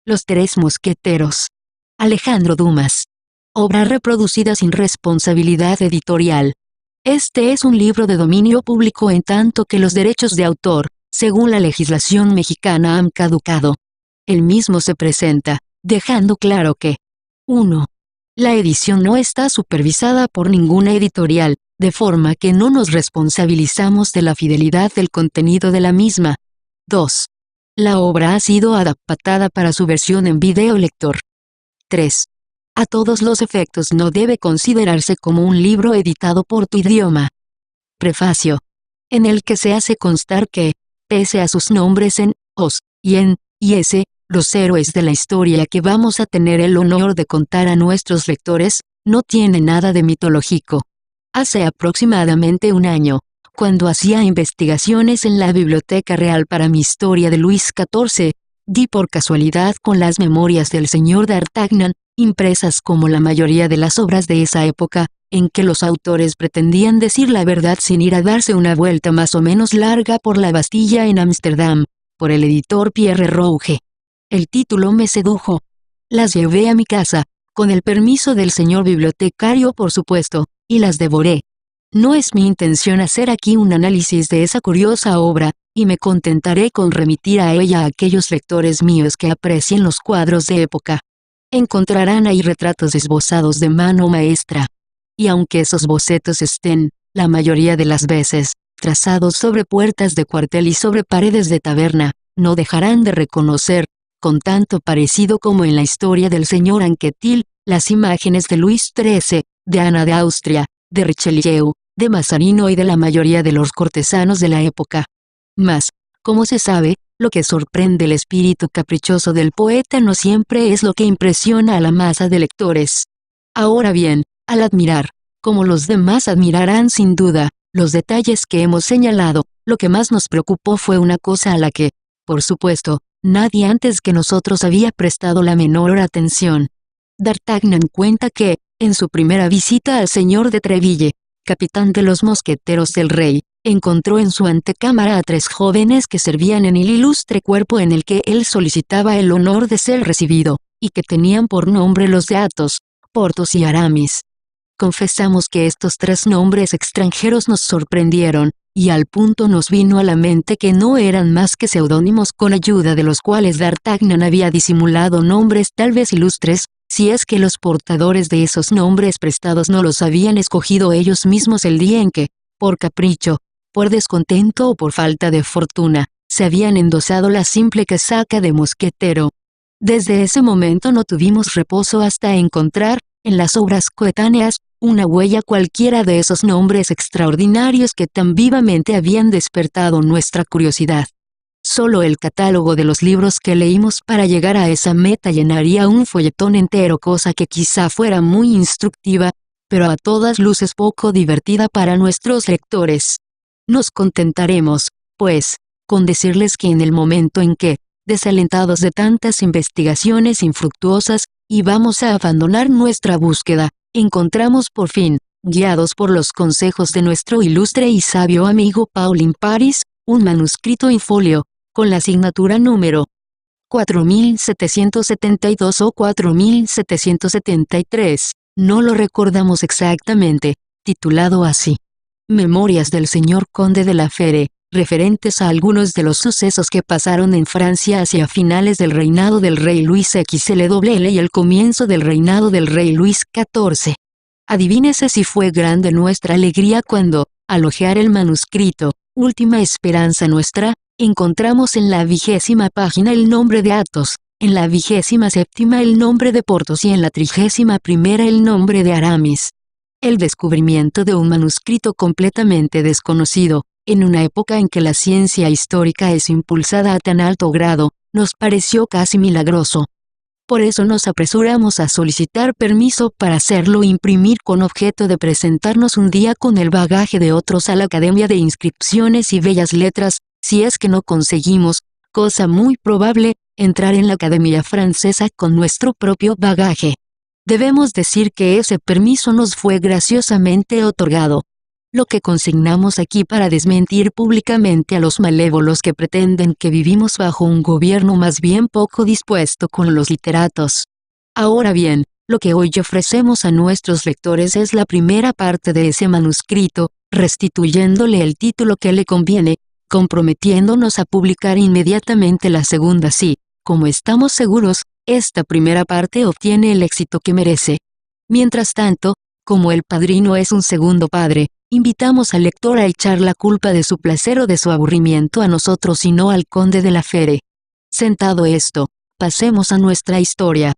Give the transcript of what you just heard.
Los Tres Mosqueteros. Alejandro Dumas. Obra reproducida sin responsabilidad editorial. Este es un libro de dominio público en tanto que los derechos de autor, según la legislación mexicana, han caducado. El mismo se presenta, dejando claro que 1. La edición no está supervisada por ninguna editorial, de forma que no nos responsabilizamos de la fidelidad del contenido de la misma. 2. La obra ha sido adaptada para su versión en video lector. 3. A todos los efectos no debe considerarse como un libro editado por tu idioma. Prefacio. En el que se hace constar que, pese a sus nombres en os y en y s, los héroes de la historia que vamos a tener el honor de contar a nuestros lectores, no tiene nada de mitológico. Hace aproximadamente un año, cuando hacía investigaciones en la Biblioteca Real para mi historia de Luis XIV, di por casualidad con las memorias del señor d'Artagnan, impresas como la mayoría de las obras de esa época, en que los autores pretendían decir la verdad sin ir a darse una vuelta más o menos larga por la Bastilla en Ámsterdam, por el editor Pierre Rouge. El título me sedujo. Las llevé a mi casa, con el permiso del señor bibliotecario por supuesto, y las devoré. No es mi intención hacer aquí un análisis de esa curiosa obra, y me contentaré con remitir a ella a aquellos lectores míos que aprecien los cuadros de época. Encontrarán ahí retratos esbozados de mano maestra. Y aunque esos bocetos estén, la mayoría de las veces, trazados sobre puertas de cuartel y sobre paredes de taberna, no dejarán de reconocer, con tanto parecido como en la historia del señor Anquetil, las imágenes de Luis XIII, de Ana de Austria, de Richelieu, de Mazarino y de la mayoría de los cortesanos de la época. Mas, como se sabe, lo que sorprende el espíritu caprichoso del poeta no siempre es lo que impresiona a la masa de lectores. Ahora bien, al admirar, como los demás admirarán sin duda, los detalles que hemos señalado, lo que más nos preocupó fue una cosa a la que, por supuesto, nadie antes que nosotros había prestado la menor atención. D'Artagnan cuenta que, en su primera visita al señor de Treville, capitán de los mosqueteros del rey, encontró en su antecámara a 3 jóvenes que servían en el ilustre cuerpo en el que él solicitaba el honor de ser recibido, y que tenían por nombre los de Athos, Porthos y Aramis. Confesamos que estos 3 nombres extranjeros nos sorprendieron, y al punto nos vino a la mente que no eran más que seudónimos con ayuda de los cuales D'Artagnan había disimulado nombres tal vez ilustres, si es que los portadores de esos nombres prestados no los habían escogido ellos mismos el día en que, por capricho, por descontento o por falta de fortuna, se habían endosado la simple casaca de mosquetero. Desde ese momento no tuvimos reposo hasta encontrar, en las obras coetáneas, una huella cualquiera de esos nombres extraordinarios que tan vivamente habían despertado nuestra curiosidad. Solo el catálogo de los libros que leímos para llegar a esa meta llenaría un folletón entero, cosa que quizá fuera muy instructiva, pero a todas luces poco divertida para nuestros lectores. Nos contentaremos, pues, con decirles que en el momento en que, desalentados de tantas investigaciones infructuosas, íbamos a abandonar nuestra búsqueda, encontramos por fin, guiados por los consejos de nuestro ilustre y sabio amigo Paulin Paris, un manuscrito in folio, con la asignatura número 4772 o 4773, no lo recordamos exactamente, titulado así. Memorias del señor conde de la Fere, referentes a algunos de los sucesos que pasaron en Francia hacia finales del reinado del rey Luis XLWL y el comienzo del reinado del rey Luis XIV. Adivínese si fue grande nuestra alegría cuando, al hojear el manuscrito, última esperanza nuestra, encontramos en la 20ª página el nombre de Athos, en la 27ª el nombre de Porthos y en la 31ª el nombre de Aramis. El descubrimiento de un manuscrito completamente desconocido, en una época en que la ciencia histórica es impulsada a tan alto grado, nos pareció casi milagroso. Por eso nos apresuramos a solicitar permiso para hacerlo imprimir con objeto de presentarnos un día con el bagaje de otros a la Academia de Inscripciones y Bellas Letras, si es que no conseguimos, cosa muy probable, entrar en la Academia Francesa con nuestro propio bagaje. Debemos decir que ese permiso nos fue graciosamente otorgado. Lo que consignamos aquí para desmentir públicamente a los malévolos que pretenden que vivimos bajo un gobierno más bien poco dispuesto con los literatos. Ahora bien, lo que hoy ofrecemos a nuestros lectores es la primera parte de ese manuscrito, restituyéndole el título que le conviene, comprometiéndonos a publicar inmediatamente la segunda si, como estamos seguros, esta primera parte obtiene el éxito que merece. Mientras tanto, como el padrino es un segundo padre, invitamos al lector a echar la culpa de su placer o de su aburrimiento a nosotros y no al conde de la Fere. Sentado esto, pasemos a nuestra historia.